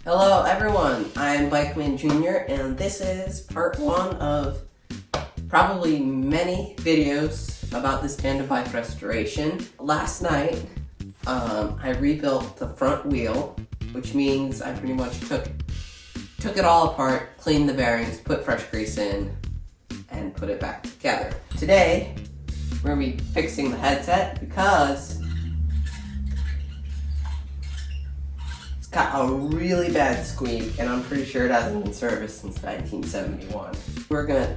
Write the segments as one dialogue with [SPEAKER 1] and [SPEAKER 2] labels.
[SPEAKER 1] Hello everyone, I'm Bikeman Jr. and this is part one of probably many videos about this tandem bike restoration. Last night, I rebuilt the front wheel, which means I pretty much took it all apart, cleaned the bearings, put fresh grease in, and put it back together. Today, we're going to be fixing the headset because it's got a really bad squeak and I'm pretty sure it hasn't been serviced since 1971. We're going to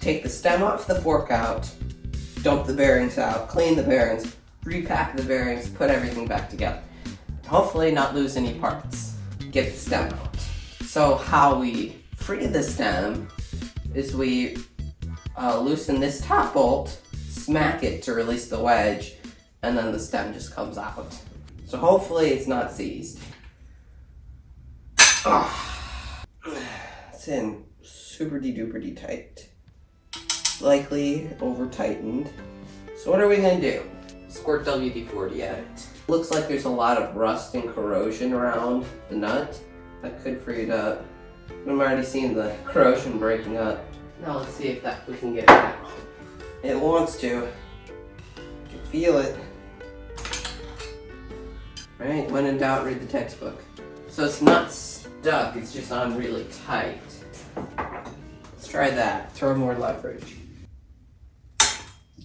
[SPEAKER 1] take the stem off, the fork out, dump the bearings out, clean the bearings, repack the bearings, put everything back together. Hopefully not lose any parts. Get the stem out. So how we free the stem is we loosen this top bolt, smack it to release the wedge, and then the stem just comes out. So hopefully it's not seized. It's in super duper tight. Likely over tightened. So what are we gonna do? Squirt WD-40 at it. Looks like there's a lot of rust and corrosion around the nut. That could free it up. I'm already seeing the corrosion breaking up. Now let's see if we can get it out. It wants to. You can feel it. Right, when in doubt, read the textbook. So it's not stuck, it's just on really tight. Let's try that. Throw more leverage.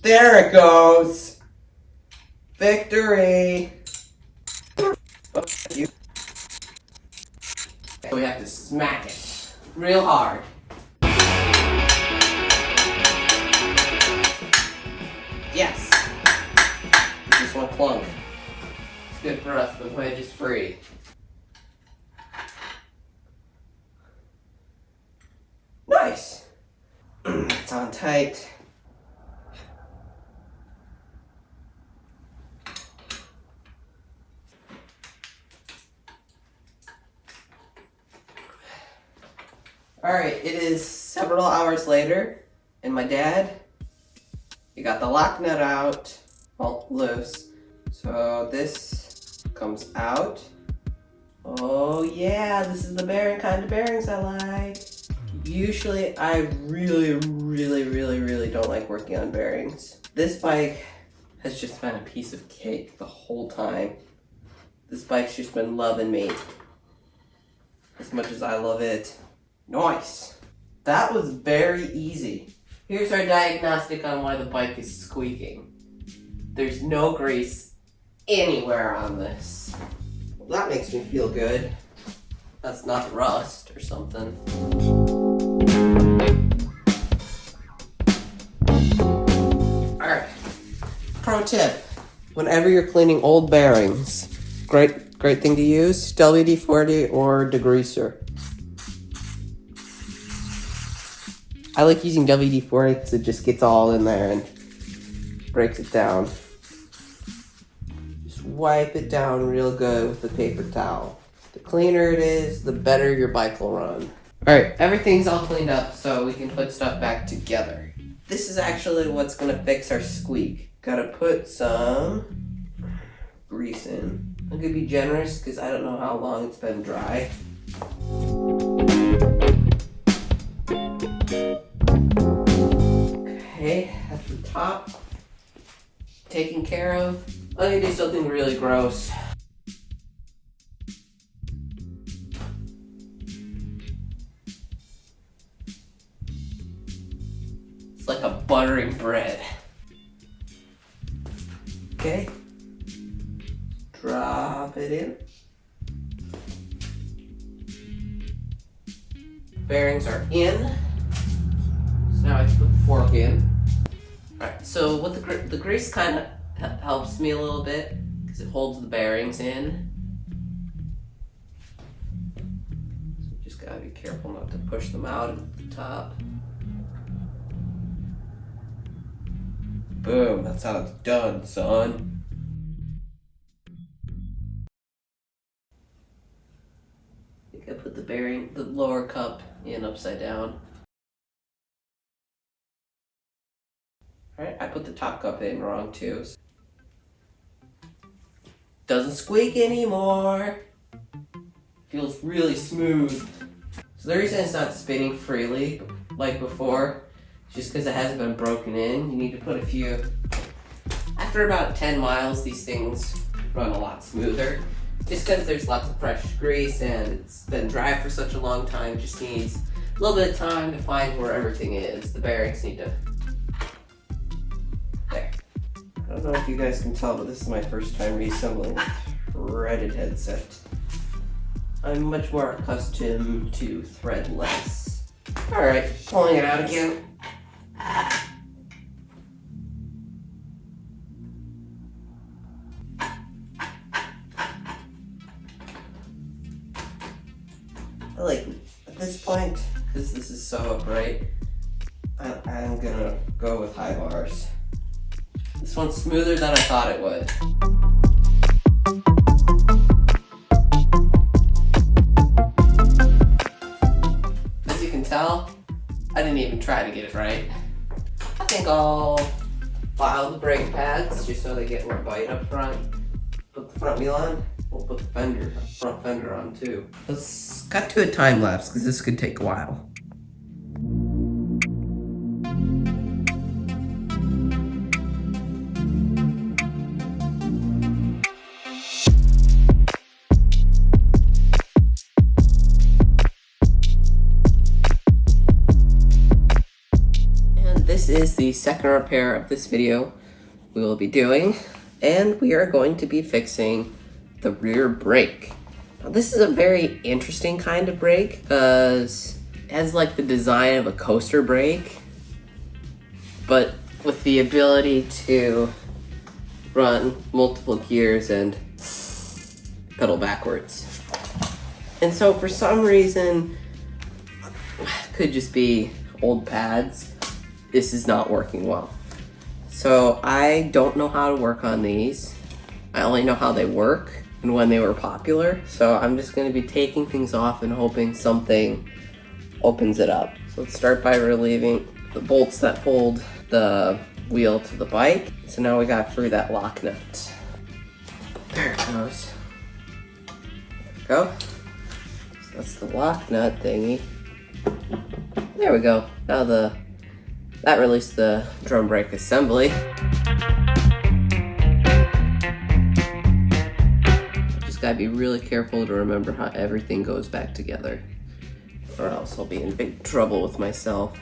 [SPEAKER 1] There it goes! Victory! Oh, thank you. So we have to smack it real hard. Yes! Just one clunk. It's good for us, the wedge is free. Nice! It's on tight. Alright, it is several hours later, and my dad, he got the lock nut out, well, loose. So this comes out. Oh yeah, this is the kind of bearings I like. Usually I really don't like working on bearings. This bike has just been a piece of cake the whole time. This bike's just been loving me as much as I love it. Nice. That was very easy. Here's our diagnostic on why the bike is squeaking. There's no grease anywhere on this. Well, that makes me feel good. That's not rust or something. Alright. Pro tip. Whenever you're cleaning old bearings, great thing to use, WD-40 or degreaser. I like using WD-40 because it just gets all in there and breaks it down. Just wipe it down real good with the paper towel. The cleaner it is, the better your bike will run. Alright, everything's all cleaned up so we can put stuff back together. This is actually what's going to fix our squeak. Gotta put some grease in. I'm going to be generous because I don't know how long it's been dry. Okay, that's the top taken care of. I'm gonna do something really gross. It's like a buttering bread. Okay, drop it in. Bearings are in. Now I can put the fork in. Alright, so what the grease kind of helps me a little bit because it holds the bearings in. So just gotta be careful not to push them out at the top. Boom, that's how it's done, son. I think I put the lower cup in upside down. Alright, I put the top cup in wrong too. Doesn't squeak anymore. Feels really smooth. So the reason it's not spinning freely like before, just because it hasn't been broken in. You need to put a few. After about 10 miles, these things run a lot smoother. Just because there's lots of fresh grease and it's been dry for such a long time, it just needs a little bit of time to find where everything is. The bearings need to. There. I don't know if you guys can tell, but this is my first time reassembling a threaded headset. I'm much more accustomed to threadless. Alright, pulling it out again. I like, at this point, because this is so upright, I'm gonna go with high bars. This one's smoother than I thought it would. As you can tell, I didn't even try to get it right. I think I'll file the brake pads just so they get more bite up front. Put the front wheel on. We'll put the front fender on too. Let's cut to a time lapse because this could take a while. And this is the second repair of this video we will be doing, and we are going to be fixing the rear brake. Now, this is a very interesting kind of brake because it has like the design of a coaster brake, but with the ability to run multiple gears and pedal backwards. And so for some reason, could just be old pads, this is not working well. So I don't know how to work on these. I only know how they work and when they were popular. So I'm just gonna be taking things off and hoping something opens it up. So let's start by relieving the bolts that hold the wheel to the bike. So now we got through that lock nut. There it goes. There we go. So that's the lock nut thingy. There we go. Now that released the drum brake assembly. Gotta be really careful to remember how everything goes back together, or else I'll be in big trouble with myself.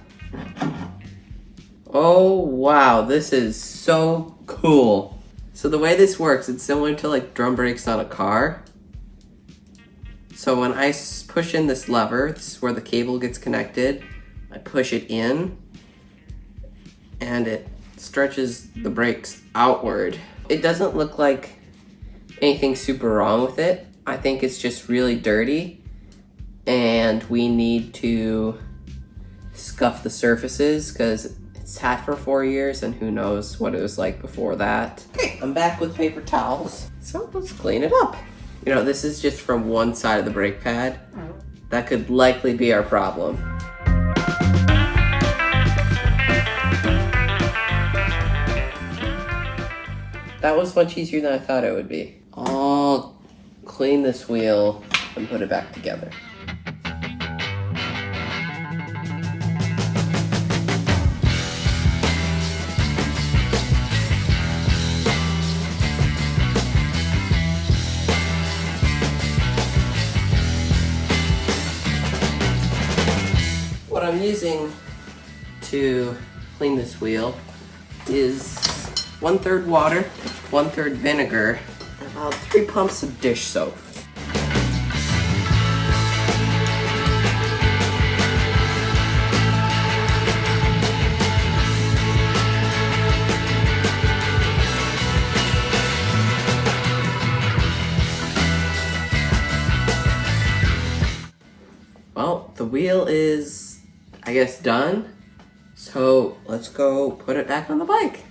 [SPEAKER 1] Oh wow, this is so cool. So the way this works, it's similar to like drum brakes on a car. So when I push in this lever, this is where the cable gets connected. I push it in and it stretches the brakes outward. It doesn't look like anything super wrong with it. I think it's just really dirty and we need to scuff the surfaces because it's sat for 4 years and who knows what it was like before that. Okay, I'm back with paper towels. So let's clean it up. You know, this is just from one side of the brake pad. That could likely be our problem. That was much easier than I thought it would be. I'll clean this wheel and put it back together. What I'm using to clean this wheel is 1/3 water, 1/3 vinegar, and about 3 pumps of dish soap. Well, the wheel is, I guess, done. So let's go put it back on the bike.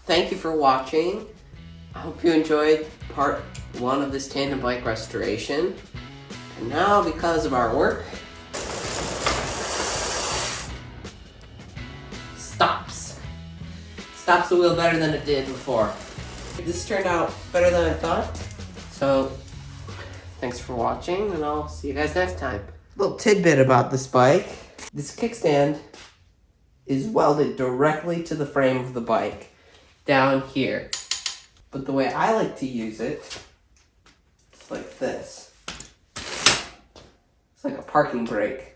[SPEAKER 1] Thank you for watching. I hope you enjoyed part 1 of this tandem bike restoration. And now, because of our work, stops. Stops the wheel better than it did before. This turned out better than I thought. So, thanks for watching, and I'll see you guys next time. Little tidbit about this bike. This kickstand is welded directly to the frame of the bike, down here. But the way I like to use it, it's like this. It's like a parking brake.